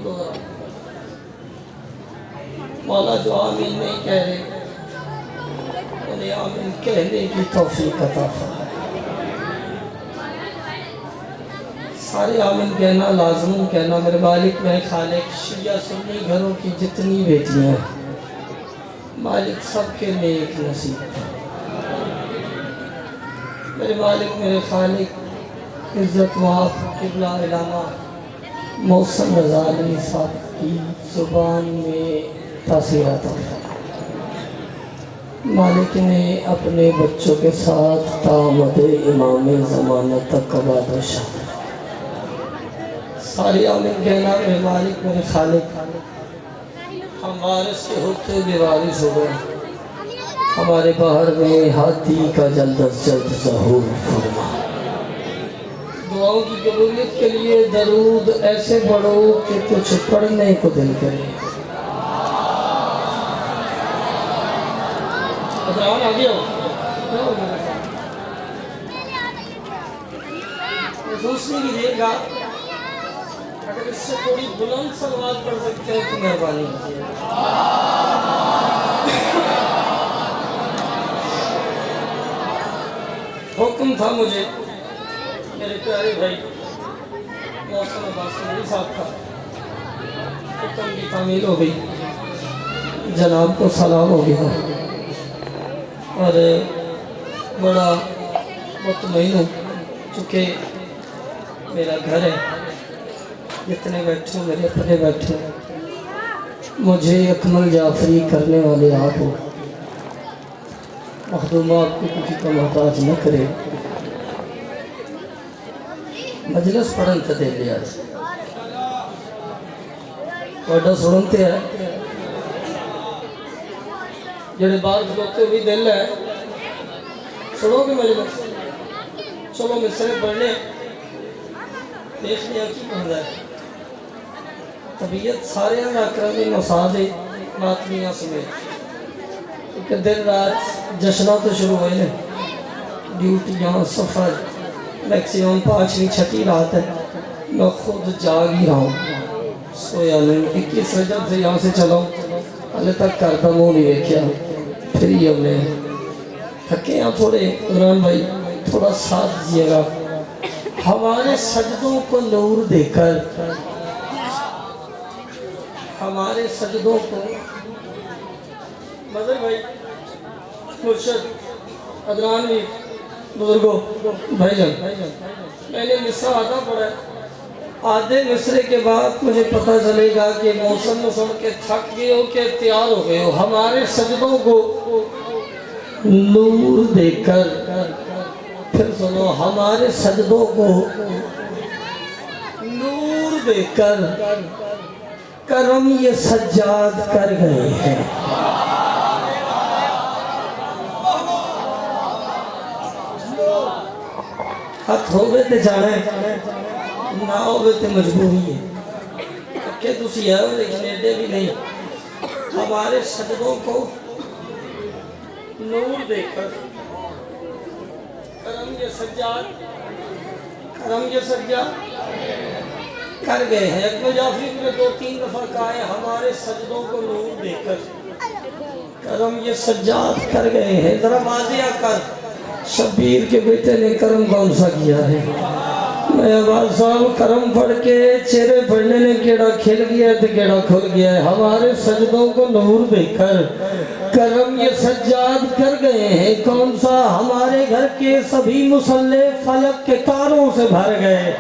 लो मौला जो आमीन नहीं कह रहे उन्हें आमीन कहने की तौफीक अता फरमा। सारे आमीन कहना लाजमन कहना। मेरे मालिक मेरे खालिक शिया सुन्नी घरों की जितनी बेटियां हैं मालिक सबके नेक नसीब। मेरे मालिक मेरे खालिक इज़्ज़त वाब किबला इलामा मौसम रज़ाली साहब की ज़ुबान में तासीरात मालिक ने अपने बच्चों के साथ तामद इमाम ज़मानत तक कबाद सारी आमीन कहना। मेरे मालिक मेरे खालिक हम वारिस के होते भी वारिस हो गए। हमारे बाहर में हाथी का जल्द अज जल्द ज़हूर फरमा। दुआओं की कबूलियत के लिए दरूद ऐसे पढ़ो कि कुछ पढ़ने को दिल करे। आ गया महसूस नहीं कीजिएगा। अगर इससे थोड़ी बुलंद सलवात पढ़ सकते हैं तो मेहरबानी कीजिए। हुक्म था मुझे मेरे प्यारे भाई मौसम अब्बासी साहब का हुक्म की तामील हो गई। जनाब को सलाम हो गया और बड़ा मुतमईन हूँ चूँकि मेरा घर है। जितने बैठे मेरे अपने बैठे मुझे अकमल जाफरी करने वाले आप हो। मखदूमा आपको किसी का मोहताज न करे। मजलिस पढ़न तो दे लिया थोड़ा सुनते हैं जेड़े बाहर खलोते भी दिल है सुनोगे मजलिस। चलो मिसरे पढ़ने देखने की पढ़ता है। तबीयत सारे अक्रमी मसाद मातमियाँ समेत क्योंकि दिन रात जश्ना तो शुरू हुए हैं। ड्यूटियाँ सफ़र मैक्सिमम 5वीं 6वीं रात है। मैं खुद जाग ही रहा हूँ सोया नहीं। 21 रजब से यहाँ से चलो हाले तक घर का मुँह नहीं देखा। फिर ही हमने थके हैं थोड़े। इमरान भाई थोड़ा साथ दीजिएगा। हमारे सजदों को नूर देकर हमारे सजदों को मदर भाई मुर्शद अदनानी बुजुर्गों भाईजान मैंने मिसरा आधा पढ़ा। आधे मिसरे के बाद मुझे पता चलेगा कि मौसम में सुन के थक गए हो कि तैयार हो गए हो। हमारे सजदों को नूर देकर फिर सुनो हमारे सजदों को नूर देकर करम ये सज्जाद कर गए हैं। हथ होवे ते जाना ना होवे ते मजबूरी है कि तुसी आओ लेकिन एडे भी नहीं। हमारे सजदों को नूर देकर करम ये सज्जाद कर गए हैं। अकमल जाफरी ने 2-3 दफा कहा है हमारे सजदों को नूर देकर करम ये सज्जाद कर गए हैं। जरा वाजिया कर शबीर के बेटे ने करम कौन सा किया है? मैं आवाज साहब करम पढ़ के चेहरे पढ़ने ने केड़ा खिल गया है तो केड़ा खुल गया है। हमारे सजदों को नूर देकर करम ये सज्जाद कर गए हैं। कौन सा? हमारे घर के सभी मुसल्ले फलक के तारों से भर गए।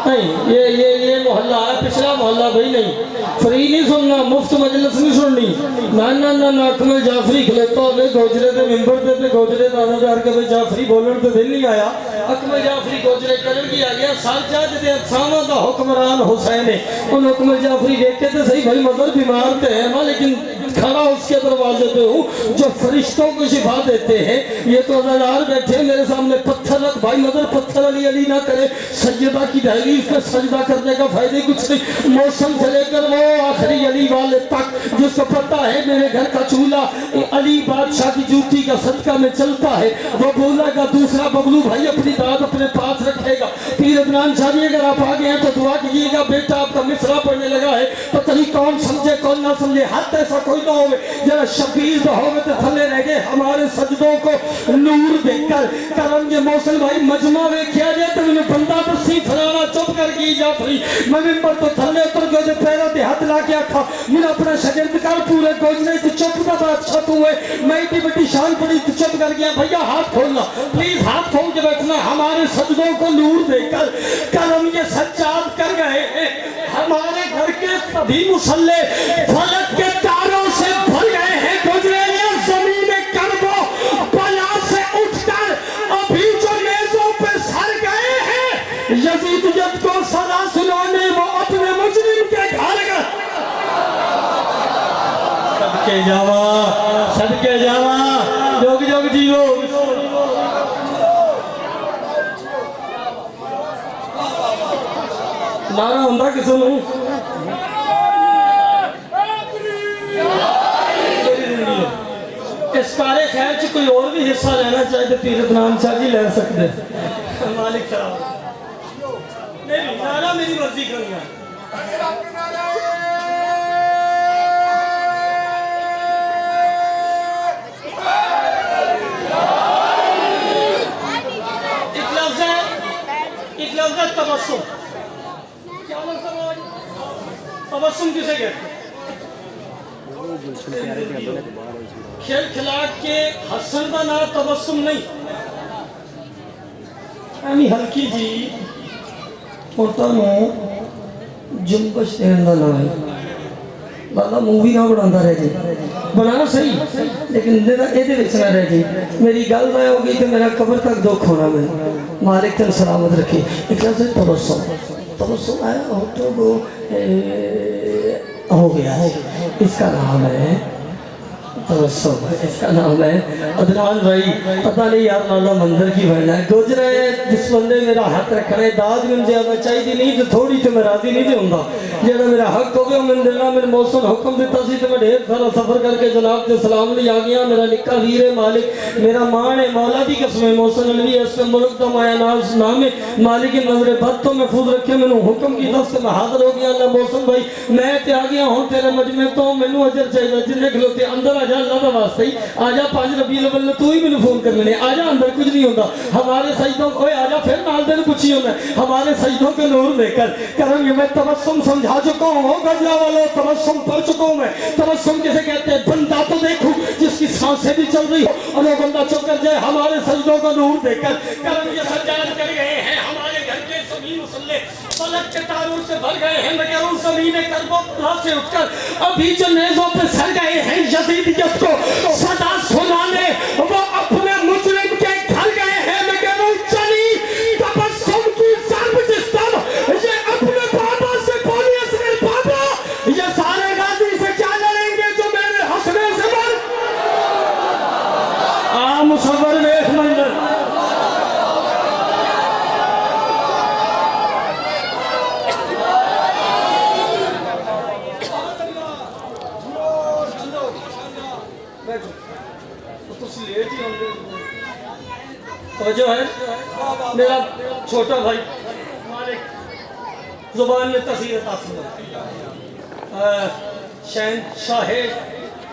नहीं ये मोहल्ला है पिछला मोहल्ला भाई नहीं। फ्री नहीं सुनना मुफ्त मजलिस नहीं सुननी। ना ना ना ना अकमल जाफरी खलोता हो गोजरे के मिंबर से गोजरे दादा प्यार के भाई जाफरी बोलने तो दिल नहीं आया। अकमल जाफरी गोजरे करन की आ गया सालजाद दे असामा दा हुक्मरान हुसैन है। उन अकमल जाफरी देख के तो सही भाई मगर बीमार तो है ना लेकिन खड़ा उसके दरवाजे पे हूँ जो फरिश्तों को शिफा देते हैं। ये तो अज़ादार बैठे मेरे सामने, पत्थर रख भाई, नजर पत्थर अली अली ना करे। सजदा की तहरीर पे सजदा करने का फायदे कुछ नहीं। मौसम से लेकर वो आखिरी अली वाले तक जिसको पता है मेरे घर का चूल्हा अली बादशाह की जूती का सदका में चलता है, वो बोलेगा दूसरा बबलू भाई अपनी दाद अपने पास रखेगा। पीर अदनान शाह जी अगर आप आ गए हैं तो दुआ कीजिएगा, बेटा आपका मिसरा पढ़ने लगा है, पता नहीं कौन समझे कौन ना समझे, हाथ ऐसा कोई ना हो जरा शबीर हो तो थले रह गए हमारे सजदों को नूर देकर। करम ये मौसम भाई मजमा में किया जाए तो मैंने बंदा बसी फलाना चुप कर की जा फ्री मैं मिंबर तो थले उतर गए पैरों से हाथ ला के आखा मैंने अपना शगिर्द कर पूरे गोजने तो चुप का बादशाह तू है, मैं इतनी बड़ी शान पड़ी तो चुप कर गया। भैया हाथ खोलना प्लीज, हाथ खोल के बैठना। हमारे सजदों को नूर देकर करम ये सज्जाद कर गए, हमारे घर के सभी मुसल्ले फलक के तारों से भर गए हैं। गुजरे जमीन करबो बला से उठकर अभी जो मेजों पे सर गए हैं, यजीद जद को सदा सुनाने वो अपने मुजरिम के घर गए। सदके जावा, सदके जावा, जोग जोग जीवो। नारा होंदा किसी नूं इस कार्य खैर च कोई और भी हिस्सा लेना चाहे तो पीर अदनान शाह जी ले सकते। मालिक साहब नहीं, नारा मेरी मर्जी करूंगा। एक लफ्ज़ है तबस्सुम। क्या लफ्ज़ है? तबस्सुम किसे कहते हैं? खेल खिला के हसन का नाम तबस्सुम नहीं, एवं हल्की जी जुम्बश देने का नाम है। बाबा मूवी ना बना रह जाए, बना सही लेकिन ये ना रह जाए। मेरी गल ना होगी तो मेरा कबर तक दुख होना। मैं मालिक तेन सलामत रखे। एक लफ्ज़ तबस्सुम, तबस्सुम है होठों को हो गया है, इसका नाम है तबस्सुम, इसका नाम है। अदनान भाई पता नहीं यार माला मंदिर की बनना है गुजरे जिस बंदे मेरा हक रखना है दाद में ज्यादा चाहिए नहीं तो थोड़ी तो मैं राजी नहीं होंगे। जो मेरा हक हो गया मैंने देना। मेरे मौसम हुक्म दिता सी तो मैं ढेर सारा सफर करके जनाब के सलाम नहीं आ गया। मेरा निक्का वीर है मालिक, मेरा मान है मौला की कसम है। मौसम अली इस मुल्क का माया नाज नाम है मालिक की नजर बद तो महफूज रखे। मैंने हुक्म की दस मैं हाजिर हो गया। अल्लाह मौसम भाई मैं ते आ गया हूँ तेरे मजमे तो मैनू अजर चाहिए जिन्हें खलोते अंदर आ जा अल्लाह का वास्ते ही आ जा। 5 रबीउल अव्वल तू ही मैंने फोन कर मैंने आ जा अंदर कुछ नहीं होता। हमारे सजदों को आ जा फिर नाल दिन कुछ ही होना। हमारे सजदों के नूर लेकर करम मैं तबस्सुम समझा चुका हूँ। गजला वालों तबस्सुम पढ़ चुका हूँ मैं। तबस्सुम किसे कहते हैं? बंदा तो देखूं जिसकी सांसें भी चल रही हो और वो बंदा चुप कर जाए। हमारे सजदों का नूर देकर करम ये सज्जाद कर गए हैं। हमारे घर के सभी मुसल्ले फलक के तारों से भर गए हैं। मगर उन सभी ने करबला से उठकर अभी जो नेज़ों पे सर गए हैं यज़ीदियत को सदा सुनाने वो अपने मुजरिम के घर गए हैं। मगर उन चली तबस्सुम की ज़र्ब जिस तरह ये अपने बाबा से बोली असगर बाबा ये सारे गाजी से क्या लड़ेंगे जो मेरे हंसने से मर आ मुसव्वर वेख मंजर जो है मेरा छोटा भाई मालिक जुबान में तस्वीर शहन शाह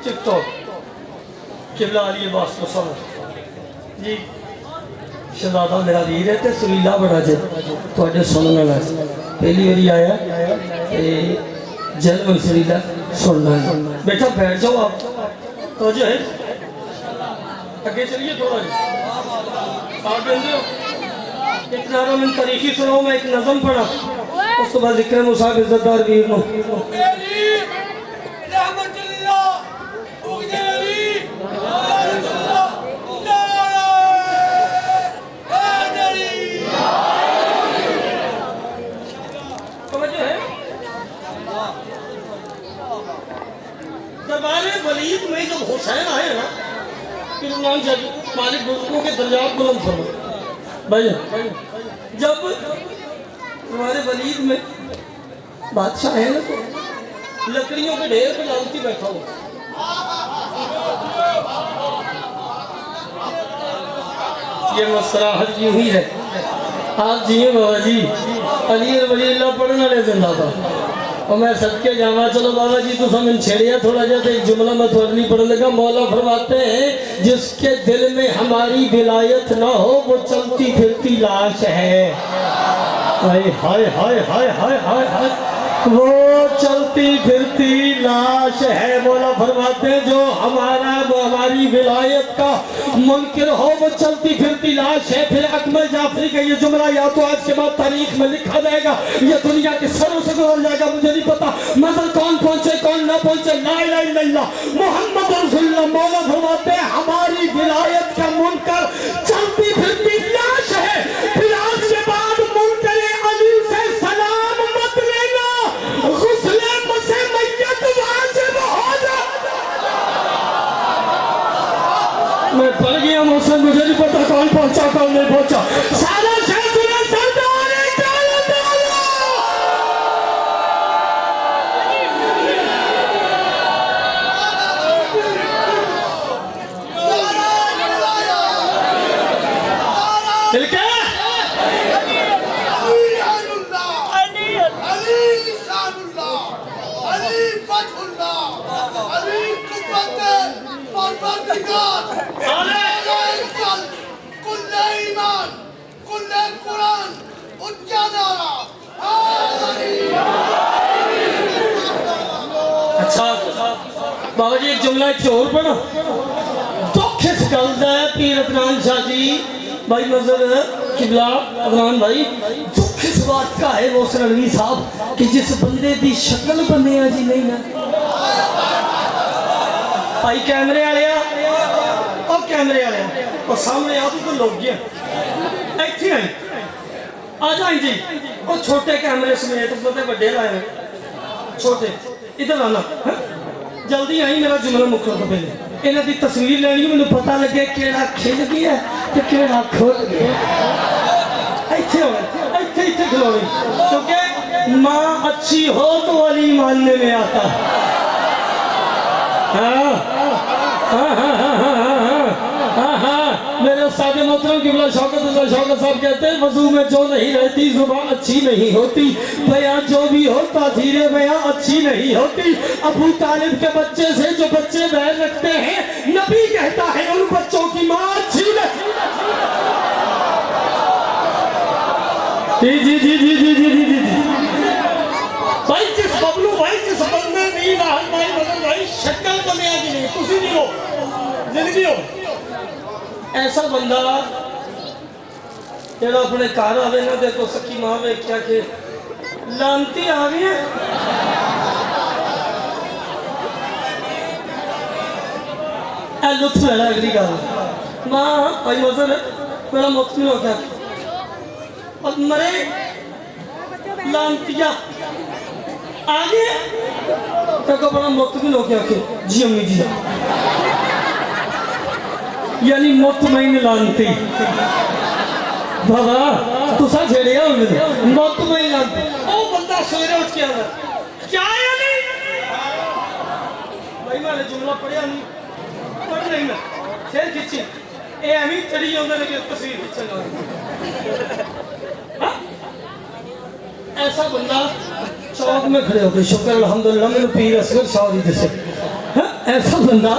टिकटॉक किबला अली अब्बास को समझ जी शहजादा मेरा वीर है तो सुरीला बड़ा जे थोड़े सुनने वाला पहली बारी आया जन्म सुरीला सुनना है। बेटा बैठ जाओ आप तो जो है आगे चलिए थोड़ा एक नारा मैंने तारीखी सुनाऊं। मैं एक नज़म पढ़ा उस तो बाद जिक्र मुसाब इज्जतदार वीर नो दरबारे वलीद में जब हुसैन आए ना, फिर मालिक बुजुर्गों के दर्जात बुलंद फरमा भाई। जब हमारे वलीद में बादशाह है ना, तो लकड़ियों के ढेर पे लालती बैठा हुआ, ये मसराहत यूं ही है। आप जिये बाबा जी, अली वली अल्लाह पढ़ने वाले जिंदा था। और मैं सदके जावा, चलो बाबा जी तो समझ छेड़िया थोड़ा जा, तो एक जुमला मैं थोड़ा नहीं पढ़ लगा। मौला फरमाते हैं जिसके दिल में हमारी विलायत ना हो वो चलती फिरती लाश है। हाय हाय हाय हाय हाय हाय हाय, वो चलती फिरती लाश है। मौला फरमाते हैं जो हमारी विलायत का मुनकिर हो वो चलती फिरती लाश है। फिर अकमल जाफरी का ये जुमला या तो आज के बाद तारीख में लिखा जाएगा या दुनिया के सरों से गुजर जाएगा, मुझे नहीं पता मगर कौन पहुंचे कौन ना पहुंचे। ला इलाहा इल्लल्लाह मोहम्मद रसूलुल्लाह। मौला फरमाते हैं हमारी विलायत का मुनकर चलती फिरती लाश है। फिर आज के बाद मुनकर अली से सलाम मत लेना, गुस्ले मुझसे मैयत वाजिब हो जा। मैं पढ़ गया मुझसे, मुझे नहीं पता कौन पहुंचा कौन नहीं पहुंचा। सारा शहर सुना सरदार बाबा जी एक जुमला इतने और पढ़ो। दुख इस गल दा पीर अदनान शाह जी भाई नजर किबला अदनान भाई, दुख इस बात का है वो सरलवी साहब कि जिस बंदे की शक्ल बने जी नहीं ना। भाई कैमरे वाले और कैमरे वाले और सामने आ तो लोग गया इतने आई आ जाए जी। वो छोटे कैमरे समेत बड़े बड़े लाए छोटे, इधर आना जल्दी आई, मेरा जुमला मुक्कण तो पहले इन्हां दी तस्वीर लेनी, मैनूं पता लगे केड़ा खिल गया ते केड़ा खुल गया। इत्थे होवे इत्थे इत्थे खलोवे, क्योंकि माँ अच्छी हो तो अली मानने में आता। हाँ हाँ हाँ हाँ हाँ हाँ, मेरे सादे मोहतरम किबला शौकत साहब कहते हैं वजू में जो नहीं रहती जुबान अच्छी नहीं होती, बयां जो भी हो तासीर बयां अच्छी नहीं होती। अबू तालिब के बच्चे से जो बच्चे बैर रखते हैं नबी कहता है उन बच्चों की माँ अच्छी नहीं। जी जी जी जी जी जी जी जी भाई जिस बबलू भाई जिस बंदे नहीं राहत भाई मदन भाई शक्ल बने की नहीं तुसी नहीं हो जिंदगी हो ऐसा बंदा जेड़ा अपने घर आवे ना देखो सखी मां वेख्या के लांती आ गई है। ए लुत्फ है अगली गल मां भाई मजर मेरा मुक्ति हो गया और मरे लांतिया आ गए तो बड़ा मुक्त भी हो गया कि जी अम्मी जी यानी मुतमईन लानती बाबा तुसा छेड़िया मुतमईन लानती। ओ बंदा सवेरे उठ के आंदा क्या है नहीं भाई मैंने जुमला पढ़िया नहीं पढ़ नहीं मैं सिर खिंची ए एवं चढ़ी आंदा ने तस्वीर खिंचन। हां ऐसा बंदा चौक में खड़े हो गए शुक्र अल्हम्दुलिल्लाह मेरे पीर असगर शाह जी दसे। ऐसा बंदा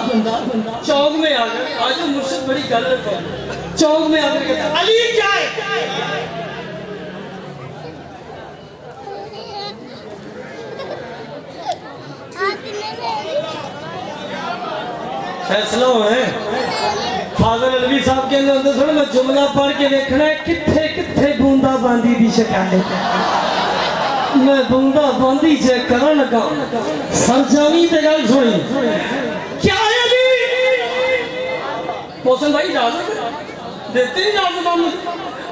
चौक में आ गया आज मुर्शिद बड़ी गल है चौक में आकर कहता अली क्या है फैसला होना है। फादर अलवी साहब कहते होंगे सुन मैं जुमला पढ़ के देखना है किथे किथे बूंदा बांदी दी शिकायत मैं बूंदा बांदी चेक कर लगा सरजामी ते गल सुनी क्या है अभी मौसम भाई इजाजत देते नहीं इजाजत हम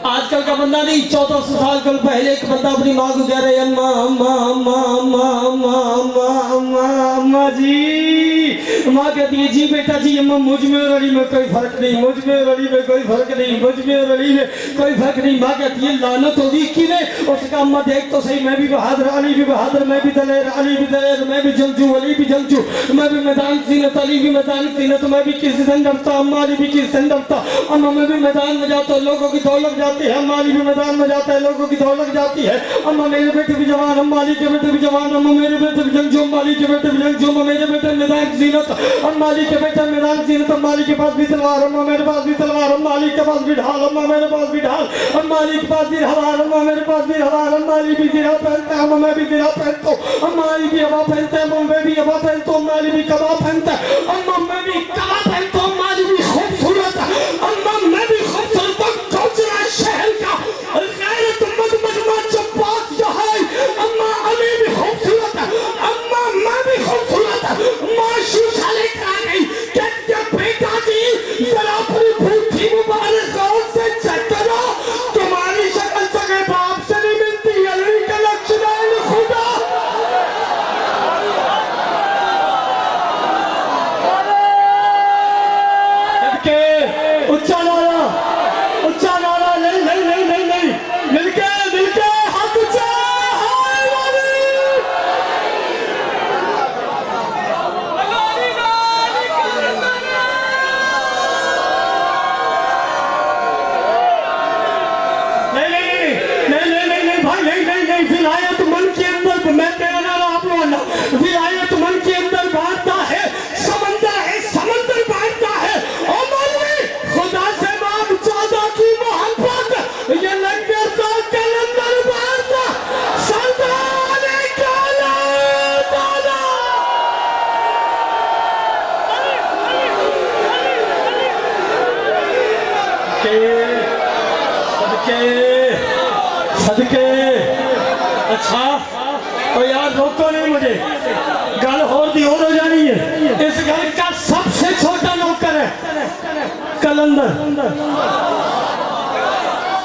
आजकल का बंदा नहीं 1400 साल कल पहले एक बंदा अपनी माँ को कह रहे अम्मा अम्मा अम्मा अम्मा अम्मा अम्मा अम्मा अम्मा जी माँ कहती है जी बेटा जी, अम्मा मुझ में और अली में कोई फर्क नहीं, मुझ में और अली में कोई फर्क नहीं, मुझ में और अली में कोई फर्क नहीं। माँ कहती है लानत होगी कि ने। उसका अम्मा देख तो सही, मैं भी बहादुर, अली भी बहादुर, मैं भी दलेर, अली भी दलेर, मैं भी जंगजू, अली भी जंगजू, मैं भी मैदान सीनत, अली भी मैदान सीनत, मैं भी किसी से डरता, अम्मा अली भी किसी से डरता। अम्मा मैं भी मैदान में जाता हूँ, लोगों की दौड़ लग जाती है, अम्मा अली भी मैदान में जाता है, लोगों की दौड़ लग जाती है। अम्मा मेरे बेटे भी जवान, अम्मा अली के बेटे भी जवान, अम्मा मेरे बेटे भी जंगजू, अम्मा अली के बेटे भी जंगजू, अम्मा मेरे बेटे मैदान सीनत, अम्मा अली के बेटे मैदान सीनत, अम्मा अली के पास भी तलवार, अम्मा मेरे पास भी तलवार, अम्मा अली के पास भी ढाल, अम्मा मेरे पास भी ढाल, अम्मा अली के पास भी हवार, अम्मा मेरे पास भी हवार, अम्मा अली भी ज़िरा पहनता है, अम्मा मैं भी ज़िरा पहनता हूँ, अम्मा अली भी हवा पहनता है, अम्मा मैं भी हवा पहनता हूँ, अम्मा अली भी कबा पहनता है, अम्मा मैं भी कबा पहनता हूँ, अम्मा अली भी खूबसूरत है, अम्मा मैं भी खूबसूरत हूँ, कोचरा शहर का गैरतमंद मजमा जब्बात जो है, अम्मा अली भी खूबसूरत है, अम्मा मैं भी खूबसूरत है। माँ शीशा लेकर आ गई, कहती है बेटा जी जरा अपनी बूढ़ी मुबारक गौर से चेक करो, तुम्हारी शक्ल सगे बाप से नहीं मिलती, अली का लक्ष्मण खुदा। उच्चा नारा, उच्चा नारा, नहीं नहीं नहीं नहीं नहीं, मिलके मिलके हाथ ऊंचा, हाय वाली। नहीं भाई, नहीं विलायत मन के अंदर, मैं तेरा नारा आप लोग, विलायत मन के अंदर बांटता है, समंदर है, समंदर बांटता है। ओ मौलवी खुदा से मांग ज्यादा की मोहब्बत, ये लंगर का कलंदर बांटता सरदार काला दादा। सदके अच्छा तो यार रोको नहीं मुझे, गल और दी और हो जानी है। इस घर का सबसे छोटा नौकर है कलंदर,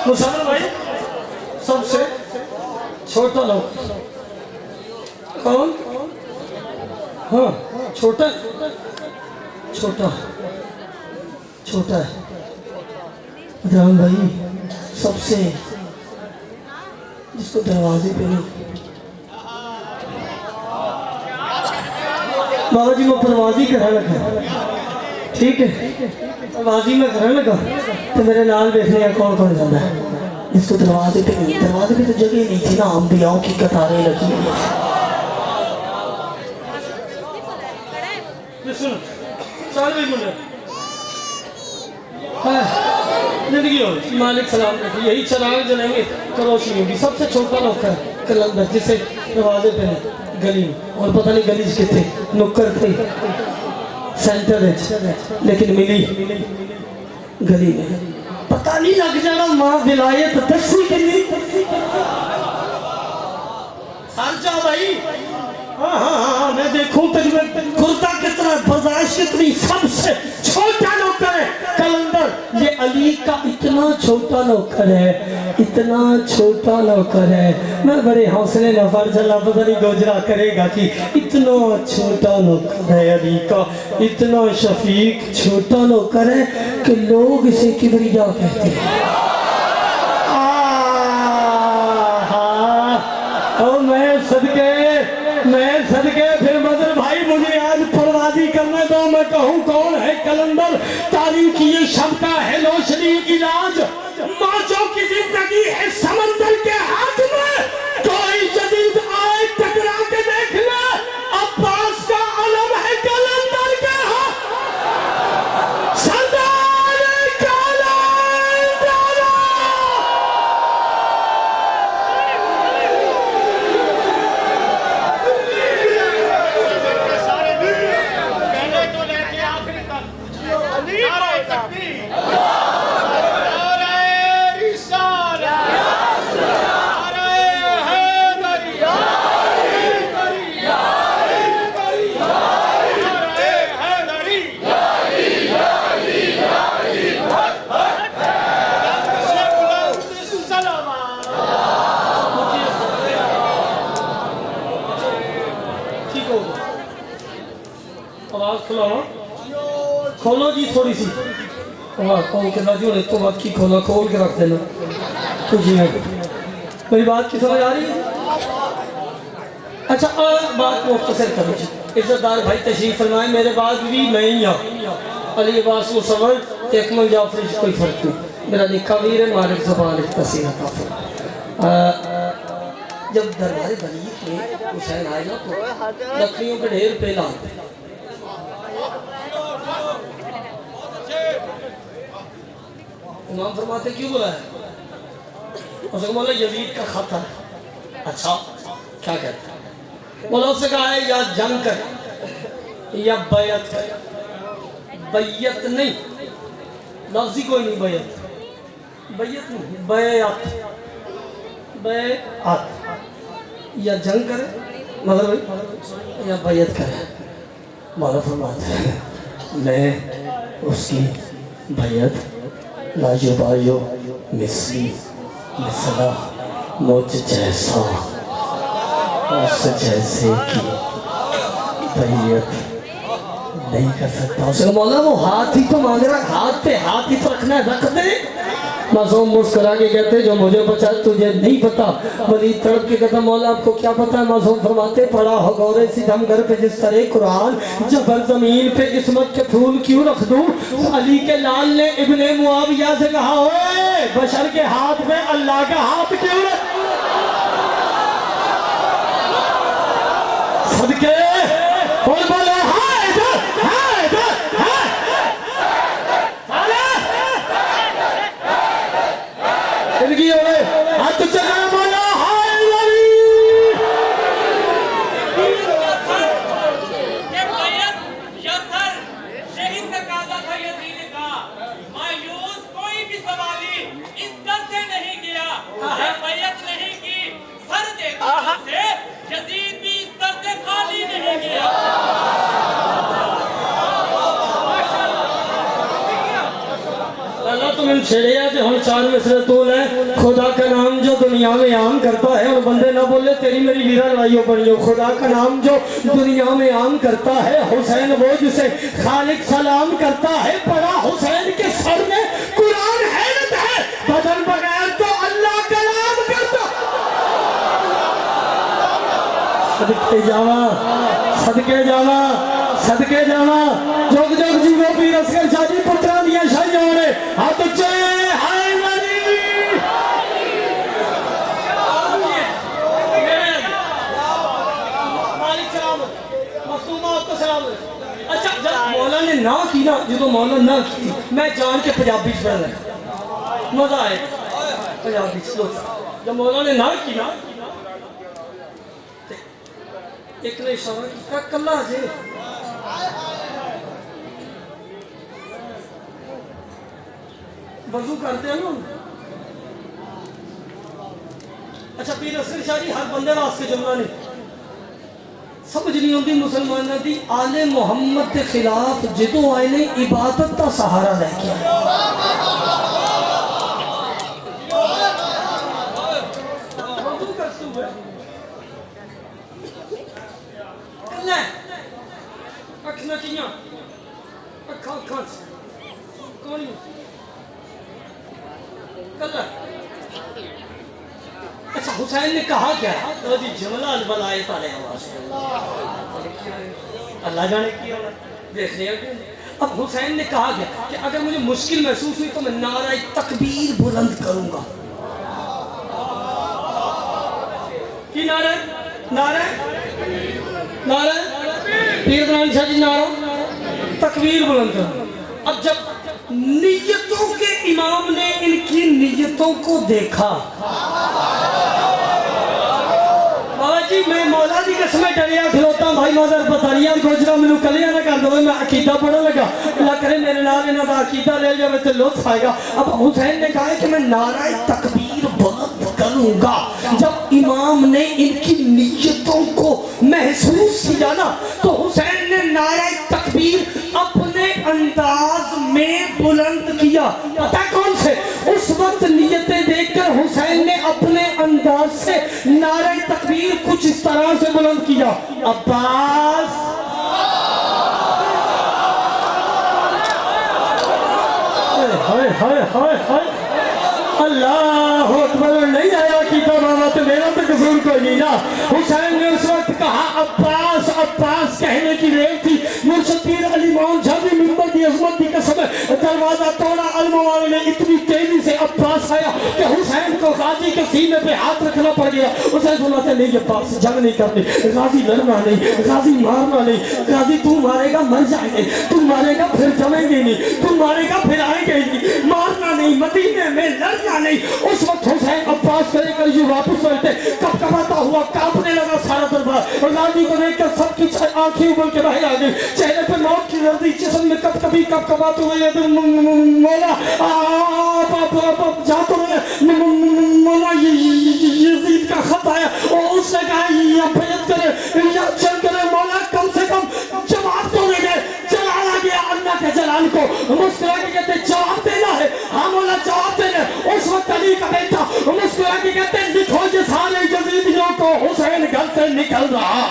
मुसलमान भाई, सबसे छोटा नौकर कौन? हाँ छोटा छोटा छोटा है राम भाई, सबसे जिसको दरवाजे पे नहीं। बाबा जी वो परवाजी करने लगा, ठीक है परवाजी में करने लगा, तो मेरे नाल देखने कौन कौन जाता है, जिसको दरवाजे पे नहीं, दरवाजे पे तो जगह नहीं थी ना, अंबियाओं की कतारें लगी हैं। जिंदगी हो मालिक सलाम रखे, यही चराग जलेंगे तो रोशनी होगी। सबसे छोटा नौकर कलंदर, जिसे दरवाजे पे गली में, और पता नहीं गली कितने नुक्कर थे सेंटर है, लेकिन मिली गली में, पता नहीं लग जाना माँ विलायत दसी के लिए जा भाई। हाँ मैं देखूं तुझमें कुर्ता कितना बर्दाश्त कितनी। सबसे छोटा नौकर है कलंदर, ये अली का इतना छोटा नौकर है, इतना छोटा नौकर है। मैं बड़े हौसले नफर चला, पता नहीं गोजरा करेगा कि इतना छोटा नौकर है अली का, इतना शफीक छोटा नौकर है कि लोग इसे किबरिया कहते हैं। मैं सदके फिर मदर भाई मुझे आज परवाजी करने दो, मैं कहूँ कौन है कलंदर। तारीख ये शब्द का है रोशनी इलाज, मौजों की जिंदगी है समंदर के हाथ में। कोई जदीद आए टकरा के देख ले, अब्बास का अलम है कलंदर के हाथ। सरदार काला दादा। आवाज खुलाओ, खोलो जी थोड़ी सी आवाज। कहो कि राजू ने तो बात की खोला, खोल के रख देना कुछ नहीं। मेरी बात की समझ आ रही है? अच्छा बात मुख्तसर करो जी। इज्जतदार भाई तशरीफ फरमाए, मेरे बाद भी मैं ही अली अब्बास मुसव्वर एकमल जाफरी कोई फर्क नहीं, मेरा निक्का वीर है, मालिक ज़बान तसीर अता फरमाए। जब दरबार बलीग में हुसैन आए ना तो लकड़ियों के ढेर पे ला इमाम फरमाते क्यों बुलाया? उसने बोला यजीद का खत है। अच्छा क्या कहता है? बोला उससे कहा है या जंग कर या बैयत कर। बैयत नहीं, लफ्ज़ ही कोई नहीं, बैयत बैयत नहीं, बैयत बैयत या जंग करे मतलब या बैयत करे। मौला फरमाते हैं मैं उसकी बैयत लाजुबायो मिसली मिसला मुझ जैसा उस जैसे की बैयत नहीं कर सकता। उसने बोला वो हाथ ही तो मांग रहा, हाथ पे हाथ ही तो रखना है, रख दे। मासूम मुस्कुरा के कहते जो मुझे पता तुझे नहीं पता। वली तड़प के कहता मौला आपको क्या पता है? मासूम फरमाते पड़ा हो गौरे सितम घर पे जिस तरह कुरान, जबर जमीन पे किस्मत के फूल क्यों रख दूं? अली के लाल ने इब्ने मुआविया से कहा ओए बशर के हाथ में अल्लाह का हाथ क्यों है? सदके और बोले इनकी हाथ चला बोला शहीद का काजा था यजीद का। मायूस कोई भी सवाली इस दर से नहीं गया, बैयत नहीं की सर देखने से यजीद भी इस दर से खाली नहीं गया। तुम छेड़िया हम चार मिसरे तोल है। खुदा का नाम जो दुनिया में आम करता है और बंदे ना बोले तेरी मेरी वीरा लड़ाइयों बनियो। खुदा का नाम जो दुनिया में आम करता है, हुसैन वो जिसे खालिक सलाम करता है। पड़ा हुसैन के सर में कुरान हैरत है, बदन बगैर तो अल्लाह कलाम करता। सदके जावा सदके जावा सदके जावा जोग जोग जी वो पीर असगर शादी पुत्रा दिया शाही होने हाथ उच्चे हाय वाली मालिक सलाम मखदूमा आपको सलाम। अच्छा जब मौला ने ना की ना, जो मौला ना की मैं जान के पंजाबी पढ़ने लगा, मजा आए पंजाबी जब मौला ने ना की ना एक ने इशारा किया कल्ला जे वजू करते हैं ना। अच्छा पीर असगर शाह जी हर बंदे वास्ते जुमला नहीं समझ नहीं आती मुसलमानों की। आले मुहम्मद के खिलाफ जो आए ने इबादत का सहारा लेके अच्छा हुसैन ने कहा क्या? तो जी जुमला बलाए ताले अल्लाह जाने की देख लिया। अब हुसैन ने कहा क्या कि अगर मुझे मुश्किल महसूस हुई तो मैं नारा तकबीर बुलंद करूंगा। की नारा नारा नारा पीर इब्राहिम शाह जी नारा तकबीर बुलंद करूंगा। अब जब नियतों के इमाम ने इनकी नियतों को देखा, बाबा जी मैं मौला की कसम डरिया खिलोता भाई मदर बतारिया गोजरा मैनू कलिया ना कर दो, मैं अकीदा पढ़न लगा अल्लाह करे मेरे नाल इन्हां दा अकीदा ले जावे तो लुत्फ आएगा। अब हुसैन ने कहा कि मैं नारा तकबीर बुलंद करूंगा। जब इमाम ने इनकी नियतों को महसूस किया ना तो हुसैन ने नारा तकबीर अपने अंदाज में बुलंद किया। पता कौन से? उस वक्त नियतें देखकर हुसैन ने अपने अंदाज से नारा तकबीर कुछ इस तरह से बुलंद किया। अब्बास हाय हाय हाय अल्लाह अकबर। नहीं आया कि बाबा तो मेरा तो कसूर कोई नहीं ना। हुसैन ने उस वक्त कहा अब्बास अब्बास कहने की देर थी। मुर्शिद पीर अली मौन झाजी मिंबर की अजमत की कसम दरवाजा तोड़ा। अलमवाले ने इतनी तेजी से अब्बास आया कि हुसैन को गाजी के सीने पे हाथ रखना पड़ गया। हुसैन सुनाते नहीं अब्बास जंग नहीं करनी, गाजी लड़ना नहीं, गाजी मारना नहीं, गाजी तू मारेगा मर जाएंगे, तू मारेगा फिर जमेंगे नहीं, तू मारेगा फिर आएंगे नहीं, मारना नहीं, मदीने में लड़ना नहीं। उस वक्त हुसैन अब्बास करेकर ये वापस बैठे कपकपाता हुआ कांपने लगा सारा दरबार। और गाजी को देखकर सबकी आंखें उबल के बाहर आ गई, चेहरे पे मौत की गर्दी, जिस्म में कभी कपकपाते हुए मौला जा तो मौला यजीद का खत आया और उसने कहा या बैत करे या चल करे मौला, कम से कम जवाब तो दे दे। जलाला गया अल्लाह के जलाल को मुस्कुरा के कहते जवाब देना है। हाँ मौला जवाब देना। उस वक्त अली का बेटा मुस्कुरा के कहते लिखो ये सारे यजीदियों को हुसैन घर से निकल रहा।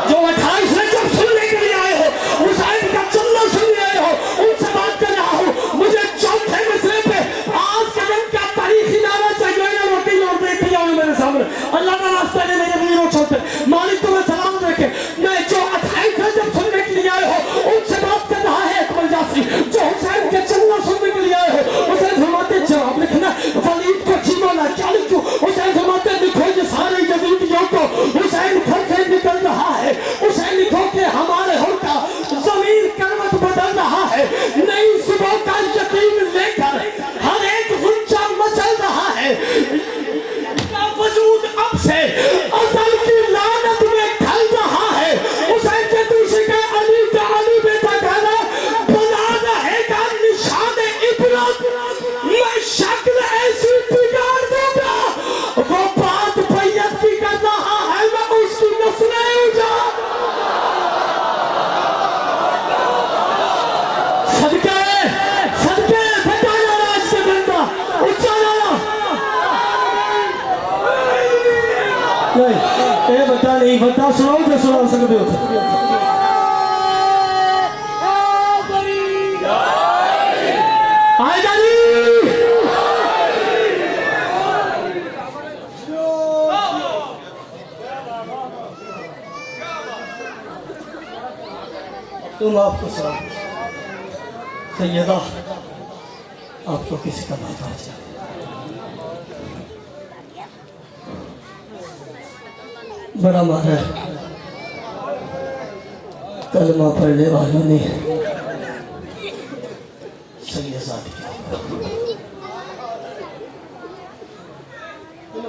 जो 28 रजब सुनने के लिए आए हो, हुसैन का चलना सुनने आए हो, उनसे बात कर रहा हूँ। मुझे चौथे मिसरे पे आज के दिन का तारीखी नारा चाहिए ना वकील और बेटी आओ मेरे सामने। अल्लाह का रास्ता ने मेरे वीरों छोटे मालिक तुम्हें सलाम रखे। मैं जो 28 रजब सुनने के लिए आए हो उनसे बात कर रहा है अकबर जाफरी। जो हुसैन के चलना सुनने के लिए आए हो हुसैन फरमाते जवाब लिखना। वलीद को जीवाना क्या लिखूं? हुसैन फरमाते लिखो ये सारे यजीदियों को हुसैन घर से निकल रहा है। हुसैन लिखो के हमारे होता जमीन करवट बदल रहा है। नई सुबह का यकीन लेकर हर एक गुंजा मचल रहा है। का वजूद अब से असल की लानत में ढल रहा है। हुसैन के दूसरे के अली का अली बेटा कहना बना रहेगा निशान इबरत। मैं शक्ल ऐसी बिगाड़ दूंगा वो बात बैयत की कर रहा है मैं उसकी नस्लें उजा सदके सदके बचाना राज से बंदा उच्चारा नहीं ये बता नहीं बता सुनाओ जो सुना सकते हो। तुम आपको सलाम सैयदा आपको किसी का बात आ जाए। बड़ा मारा है कलमा पढ़ने वालों ने सैयदा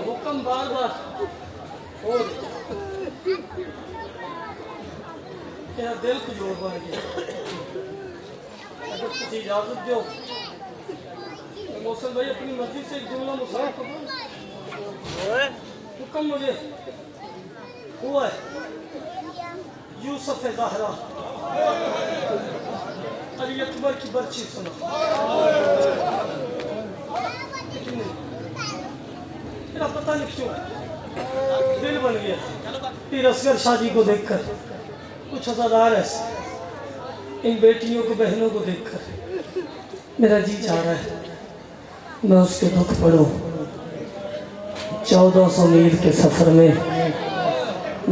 हुक्म बार बार और तेरा दिल कमजोर बन गया। अगर तुझे इजाजत दो मौसम भाई अपनी मर्जी से एक जुमला मुसाफ करो। हुक्म मुझे हुआ है यूसुफ ज़हरा अली अकबर की बर्ची सुनो। तेरा पता नहीं क्यों दिल बन गया फिर असगर शादी को देखकर कुछ अज़ादार है इन बेटियों को बहनों को देखकर मेरा जी चाह रहा है मैं उसके दुख पढ़ूं। 1400 मील के सफर में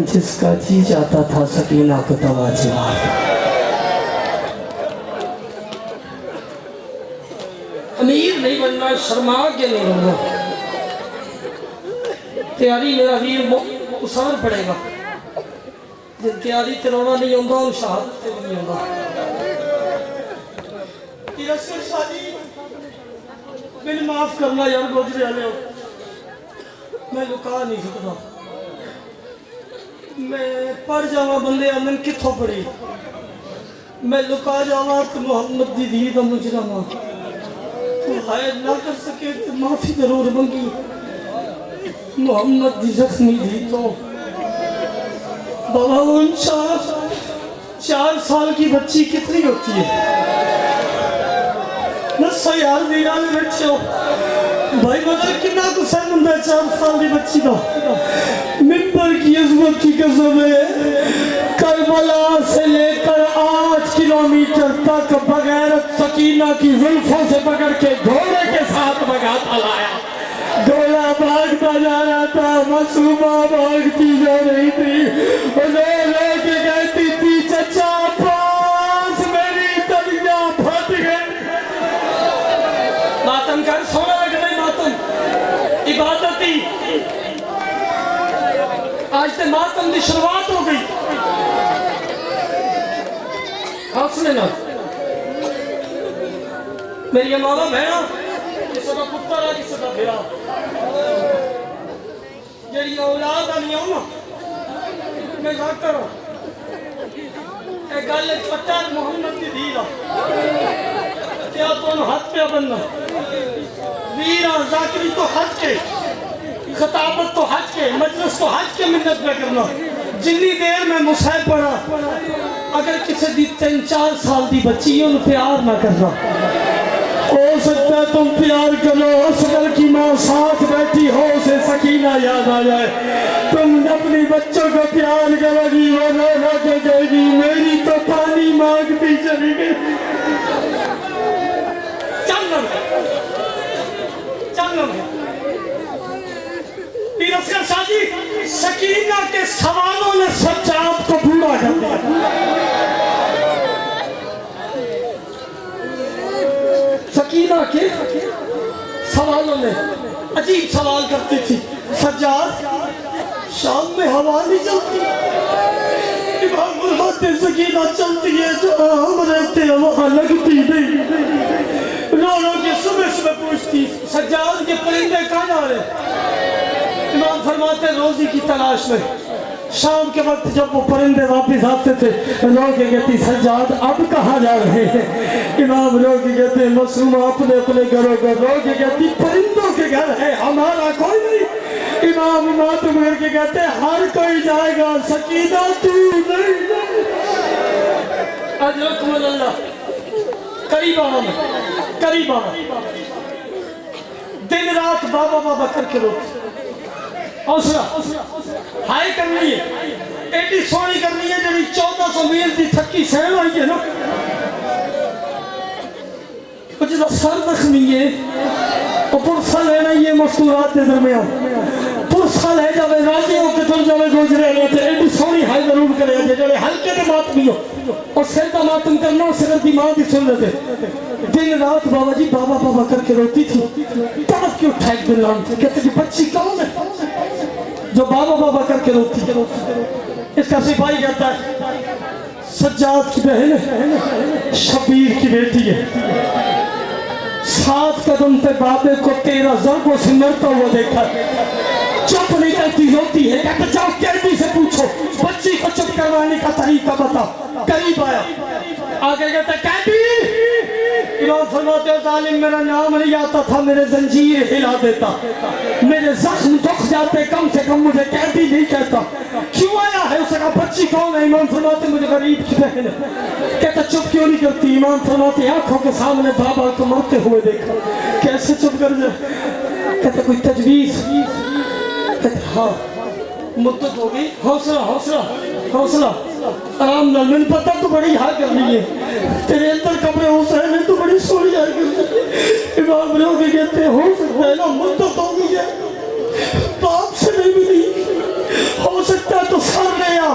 जिसका जी जाता था सकीना को तवाज़े मार। अमीर नहीं बनना शर्मा के नहीं बनना। तैयारी मेरा वीर उसार पड़ेगा जिन तैयारी चलाना नहीं आता और शहादत से नहीं आता। मैंने माफ करना यार गुजरे वाले हो मैं लुका नहीं सकता। मैं पढ़ जावा बंदे आंदन कितों पढ़ी मैं लुका जावा तो मोहम्मद दी धी का मुजरम तू हाय ना कर सके तो माफी जरूर मंगी। मोहम्मद दी जख्मी दी तो बाबा उन 4 साल की बच्ची कितनी होती है? दसो यार वीरा में बैठे हो भाई बता कितना गुस्सा बंदा 4 साल की बच्ची का मिंबर की अजमत की कसम है। करबला से लेकर 8 किलो किलोमीटर तक बगैर सकीना की जुल्फों से पकड़ के घोड़े के साथ भगाता लाया। घोड़ा भागता जा रहा था, मासूमा भागती जा रही थी, रो रो के कहती थी चचा पास मेरी तलियां फट गई। मातम कर, सोना लग रही मातम इबादत ही। आज से मातम की शुरुआत हो गई। हौसले ना मेरी मावा बहना, किसी का पुत्र आ किसी का बेरा, जी औलाद नहीं हो ना मैं डॉक्टर हूँ। एक गल पता मोहम्मद की धी का क्या तुम हाथ पे बनना वीर जाकरी तो हट के, खताबत तो हट के, मजलिस तो हट के मिन्नत में करना। जिन्नी देर में मुसाहिब पढ़ा, अगर किसी दी 3-4 साल की बच्ची उन्हें प्यार ना करना। हो सकता है तुम प्यार करो, असगर की माँ साथ बैठी हो, उसे सकीना याद आ जाए। तुम अपनी बच्चों को प्यार करोगी, वो रो रो के कहेगी मेरी तो पानी मांगती चली गई। शादी सकीना के सवालों ने सज्जाद को बूढ़ा कर दिया। सकीना के सवालों में अजीब सवाल करती थी। सज्जाद शाम में हवा नहीं चलती, इमाम फरमाते सकीना चलती है, जहाँ हम रहते हैं वहाँ लगती नहीं। रो रो के सुबह सुबह पूछती सज्जाद के परिंदे कहाँ जा रहे? इमाम फरमाते रोजी की तलाश में। शाम के वक्त जब वो परिंदे वापस आते थे, रो के कहती सज्जाद अब कहाँ जा रहे हैं? इमाम रो के कहते मासूमा अपने अपने घरों को, रो के कहती परिंदों के घर है, हमारा कोई नहीं। इमाम मातम करके कहते हर कोई जाएगा, सकीना तू नहीं। अल्लाह करीब आवा में करीब आवा, दिन रात बाबा बाबा करके रोते। हौसला हाय करनी है, एडी सोनी करनी है जी 1400 मील की थकी सहन आई है ना। कुछ सर जख्मी है, पुरसा लेना ही है मस्तूरात के दरमियान, पुरसा ले जावे राजी होकर चल जावे गुजरे थे। एडी सोनी हाय जरूर करे जो हल्के के मातमी हो और सिर का मातम करना, सिर की माँ की सुनत है। दिन रात बाबा जी बाबा बाबा करके रोती थी। तब क्यों ठैक दिन लाम कहते जी बच्ची कौन है जो बाबा बाबा करके रोती? इसका सिपाही कहता है सज्जाद की बहन शबीर की बेटी है, 7 कदम पे बाबे को 13 ज़रबों से मरता हुआ देखा। चुप नहीं करती, रोती है। कहते जाओ कैदी से पूछो, बच्ची को चुप करवाने का तरीका बताओ। करीब आया, आगे कहता कैदी। इमाम फरमाते जालिम मेरा नाम नहीं आता था, मेरे जंजीर हिला देता, मेरे जख्म दुख जाते, कम से कम मुझे कैदी नहीं कहता। क्यों आया है? उसने कहा बच्ची कौन है? इमाम फरमाते मुझे गरीब की बहन है। कहता चुप क्यों नहीं करती? इमाम फरमाते आंखों के सामने बाबा को मरते हुए देखा, कैसे चुप कर जाए? कहता कोई तजवीज? हाँ मुद्दत हो गई, हौसला हौसला हौसला आराम ना। मैंने पता तो बड़ी हार कर ली है, तेरे अंदर कपड़े हुसैन है तो बड़ी सोनी हार कर ली है। इमाम लोग कहते हो सकता है ना मुद्दत हो गई है, बाप से नहीं मिली, हो सकता है तो सर गया,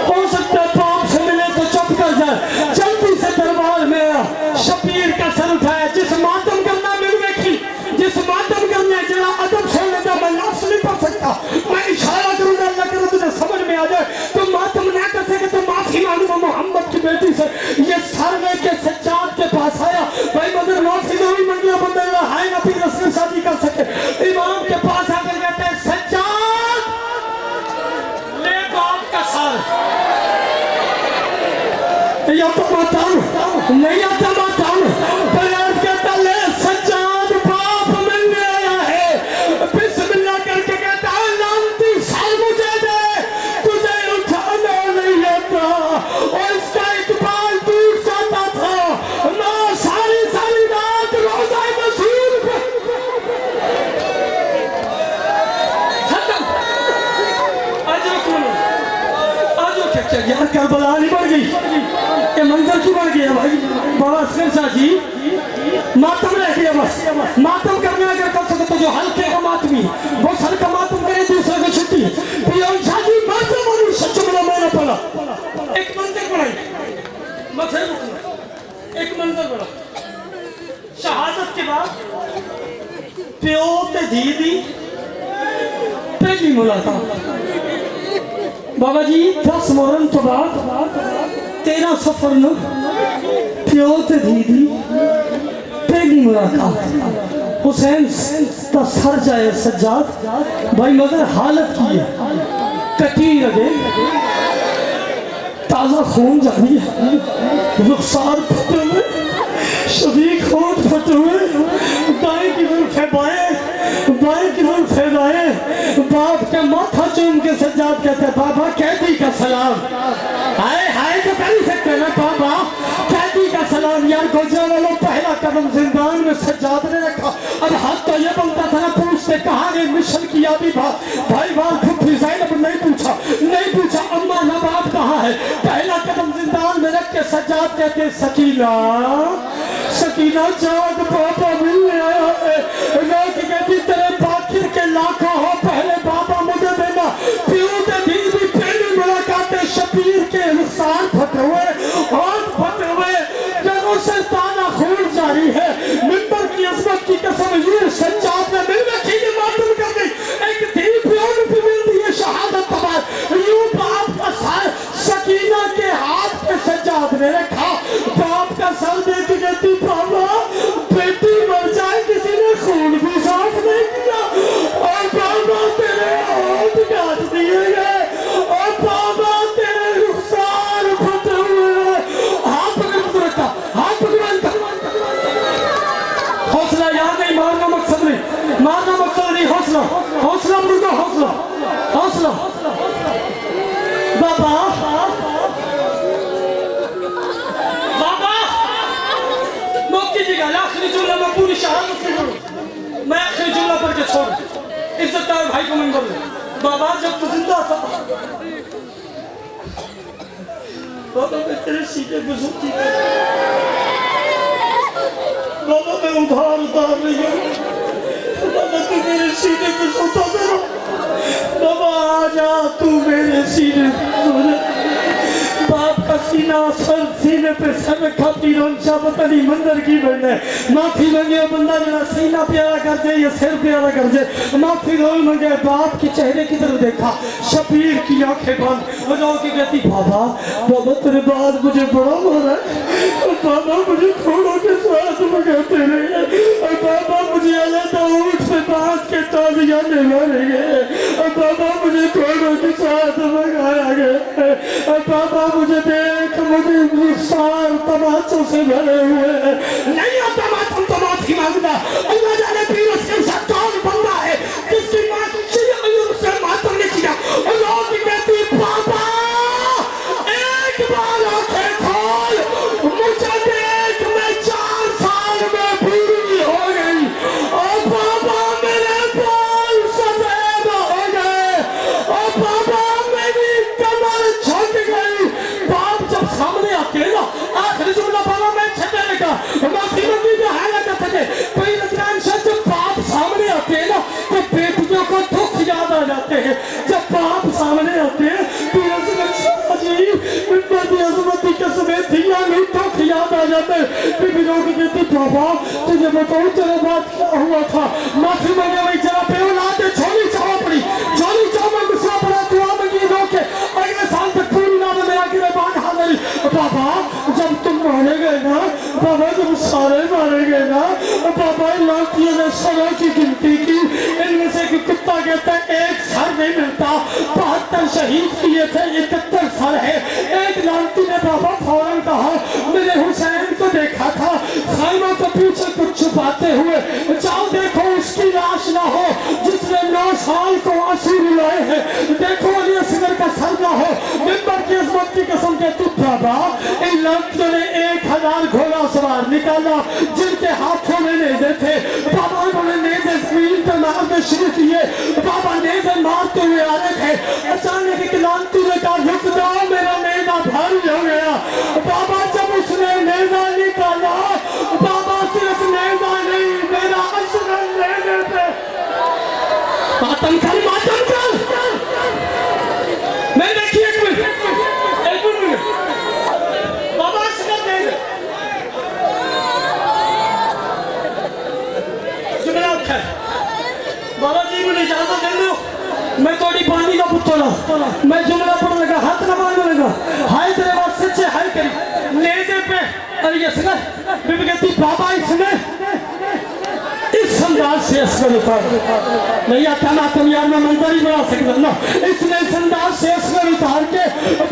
हो सकता है बाप से मिले तो चुप कर जाए। जल्दी से दरबार में आया, शबीर का सर उठाया। जिस मातम करना मिल गई, जिस मातम करने जरा अदब से लेता, मैं लफ्ज़ नहीं पढ़ सकता, मैं इशारा करूंगा, अल्लाह करे तुझे समझ में आ जाए। तो मातम ना कर सके तो माफी मांगूंगा मोहम्मद की बेटी से। ये सर लेके सज्जाद के पास आया, भाई मगर माफी नहीं मंगी, बंदा हाय ना फिर रस्म शादी कर सके। इमाम के पास आकर कहते हैं सज्जाद ले बाप का सर। या तो मातम नहीं आता, मातम बयान कहता ले सज्जाद बाप मिलने आया है। बिस्मिल्लाह करके कहता है लानती सर मुझे दे, तुझे उठाना नहीं आता। और इसका इकबाल टूट जाता था ना, सारी सारी रात रोजा मसूल पे खत्म। आज रुको, आज रुके क्या यार करबला नहीं बन गई, ये मंजर क्यों बन गया भाई? बाबा असगर शाह जी मातम रह गया बस। मातम करने अगर कर सको तो जो हल्के का मातमी वो सर का मातम करे, दूसरे को छुट्टी। पियोन शाह जी मातम और सच में मैंने पढ़ा एक मंजर बनाई, एक मंजर बना शहादत के बाद प्यो ते धी दी पहली मुलाकात। बाबा जी 10 मुहर्रम तो बाद 13 सफर न प्यो ते धी दी पहली मुलाकात। हुसैन का सर जाए सज्जाद भाई मगर हालत की है कटी लगे, ताजा खून जारी है, रुखसार फटे हुए, शबीक होठ फटे हुए, दाएं की तरफ है बाएं की तरफ है दाएं। बाप का माथा चूम के सज्जाद कहते हैं बाबा कैदी का सलाम। हाय हाय तो कर ही सकते ना बाबा, कैदी का सलाम। यार गोजा वालों पहला कदम जिंदान में सज्जाद ने रखा। अब हाथ तो ये बनता था ना पूछते कहाँ गए मिशन की यादी भाई बाल फुफी ज़ैनब नहीं पूछा अम्मा नवाब कहाँ है। पहला कदम जिंदान में रख के सज्जाद कहते सकीना जाग पापा मिलने आया है। लोग कहती तेरे बाकिर के लाखों हो पहले बाबा मुझे देना। प्यो दे भी पहली मुलाकात शबीर के रुखसार फटे हुए हाथ फटे हुए जगहों से ताना खून जारी है। मिंबर की अजमत की कसम यूं सज्जाद ने मिल रखी ने मातम कर दी। एक धी प्यो भी मिल दी है शहादत बाद यूं बाप का सर सकीना के हाथ पे सज्जाद ने रखा। बाप का सर दे के कहती बाबा बेटी मर जाए किसी ने खून भी साफ नहीं किया और बाबा तेरे हाथ काट दिए गए और बाबा तेरे रुखसार फटे हुए। हाथ पकड़ रखा, हाथ पकड़ हौसला यार नहीं, मारना मकसद नहीं, हौसला मुर्गा हौसला। बाबा मौके की गल आखिरी जुमला मैं पूरी शहादत से करूं, मैं आखिरी जुमला पढ़ के छोड़ इज्जतदार भाई को मैं बोलूं बाबा जब तू जिंदा था बाबा मैं तेरे सीने पे सुनती थी। बाबा मैं उधार नहीं हूँ बाबा, तू मेरे सीने पे सोता था बाबा, आजा तू मेरे सीने पे। बाप का सीना सर सीने पे सर रखा पीरों शाबत अली मंदिर की बने माफी मांगे बंदा जरा सीना प्यारा कर दे या सिर प्यारा कर दे। माफी रोई मांगे बाप के चेहरे की तरफ देखा, शबीर की आंखें बंद और की कहती बाबा तेरे बाद मुझे बड़ा मारा है बाबा, मुझे खोड़ों के साथ लगाते रहे और बाबा मुझे अलग ऊँट से बांध के तालियां निभाएंगे और बाबा मुझे खोड़ों के साथ लगाया गया और बाबा मुझे देख मुझे नुकसान तमाचों से भरे हुए नहीं आता मातम तो माफी मांगना। अल्लाह जाने पीर उसके साथ कौन बंदा है जिसकी मातम से मातम नहीं किया। और लोग कहती पापा एक बार आंखें खोल मुझे देख, मैं 4 साल में बूढ़ी हो गई और बाबा मेरे बाल सफेद हो गए और बाबा मेरी कमर झुक गई। बाप जब सामने आते ना आखिरी जुमला बाबा मैं छठे लगा माफी मंगी जो है लगा सके कोई रजनान शाह जब बाप सामने आते हैं ना तो बेटियों को दुख याद आ जाते हैं। जब बाप सामने आते हैं तो अजमती कसम थिया नहीं दुख याद आ जाते हैं। बीबी लोग कहती बाबा तुझे बताऊं तेरे बात क्या हुआ था। माफी मांगे भाई जरा पे लाते छोली चावा पड़ी छोली चावा गुस्सा पड़ा दुआ मंगी रोके अगले साल तक पूरी ना मेरा गिरबान हाजिर। बाबा जब तुम मारे गए ना बाबा, जब सारे मारे गए ना बाबा, लड़कियों ने सरों की गिनती की, इनमें से कि कुत्ता कहता है एक सर नहीं मिलता, 72 शहीद किए थे 71 सर है। एक लड़की ने बाबा फौरन कहा मैंने हुसैन को देखा था खाइमा के पीछे कुछ छुपाते हुए, जाओ देखो उसकी लाश ना हो जिसने 9 साल को आंसू रुलाए हैं, देखो अली असगर का सर ना हो। मिंबर की अजमत की कसम कहती बाबा इन लड़कियों ने 1000 घोड़ा सवार निकाला जिनके हाथों में नेज़े थे। बाबा उन्होंने नेज़े जमीन पर मारने शुरू किए, बाबा नेज़े मारते हुए आ रहे थे। अचानक एक लांती ने कहा रुक जाओ मेरा मैं जुमला पढ़ने लगा, हाथ ना मारने लगा, हाय तेरे बात सच्चे हाय करी लेने पे। अरे ये सुना बीबी कहती बाबा इसमें इस अंदाज से असगर उतार नहीं आता ना, तुम यार मैं मंजर ही बना सकता ना। इसने इस अंदाज से असगर उतार के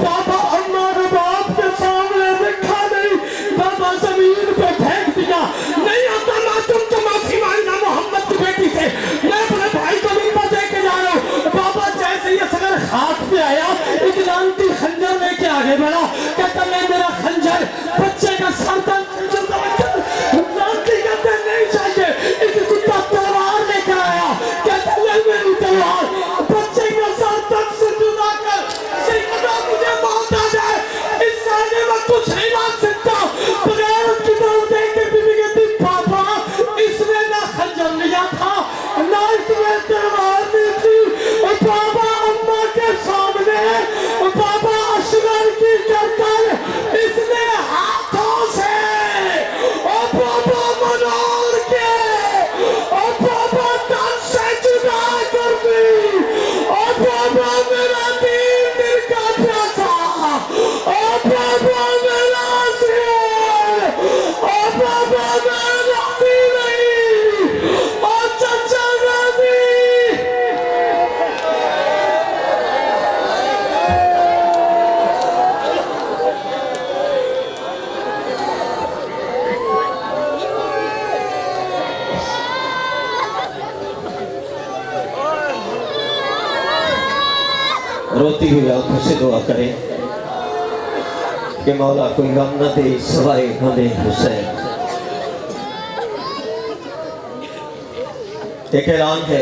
बाबा अम्मा और बाप के सामने रखा नहीं, बाबा जमीन पे फेंक दिया। नहीं आता ना, तुम तो माफी मांगना मोहम्मद की बेटी से, मैं अपने भाई को मिम्बर दे के जा रहा हूँ। बाबा जैसे ये असगर हाथ पे आया, एक लानती खंजर लेके आगे बढ़ा, कहता मैं मेरा खंजर बच्चे का सरदर्द नहीं चाहिए। एक कुत्ता तलवार लेकर आया, कहता है मेरी तलवार बच्चे का सर तक से जुदा कर, सैयदा मुझे मौत आ जाए, इस साले में कुछ नहीं ला सकता। बगैर उसकी तरफ देख के बीबी कहती पापा इसने ना खंजर लिया था ना इसने तलवार ली थी। और बाबा अम्मा के सामने बाबा असगर की गर्दन इसने हाथों से और बाबा मनोर के और बाबा तन से जुदा कर दी। और बाबा मेरा दिल का प्यासा और बाबा मेरा सिर और बाबा मेरा नहीं और चचा गांधी। रोती हुई आंखों से दुआ करें कि मौला कोई गम न दे सवाए गमे हुसैन। एक ऐलान है,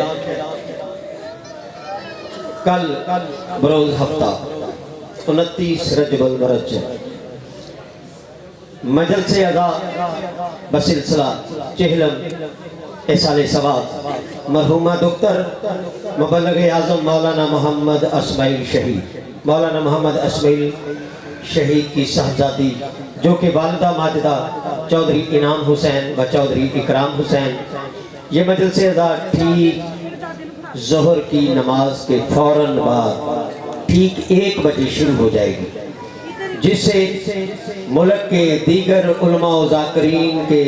कल बरोज हफ्ता 29 रजबुल मरज मजलिस अदा बसिलसिला चिहलम एसाले सवाब मरहुमा डॉक्टर मुबल्लिग आज़म मौलाना मोहम्मद अस्माइल शहीद, मौलाना मोहम्मद अस्माइल शहीद की शहजादी जो कि वालिदा माजिदा चौधरी इनाम हुसैन व चौधरी इकराम हुसैन, ये मजलिस अदा ठीक ज़ोहर की नमाज के फौरन बाद ठीक 1 बजे शुरू हो जाएगी, जिससे मुल्क के दीगर उलमा व ज़ाकिरीन के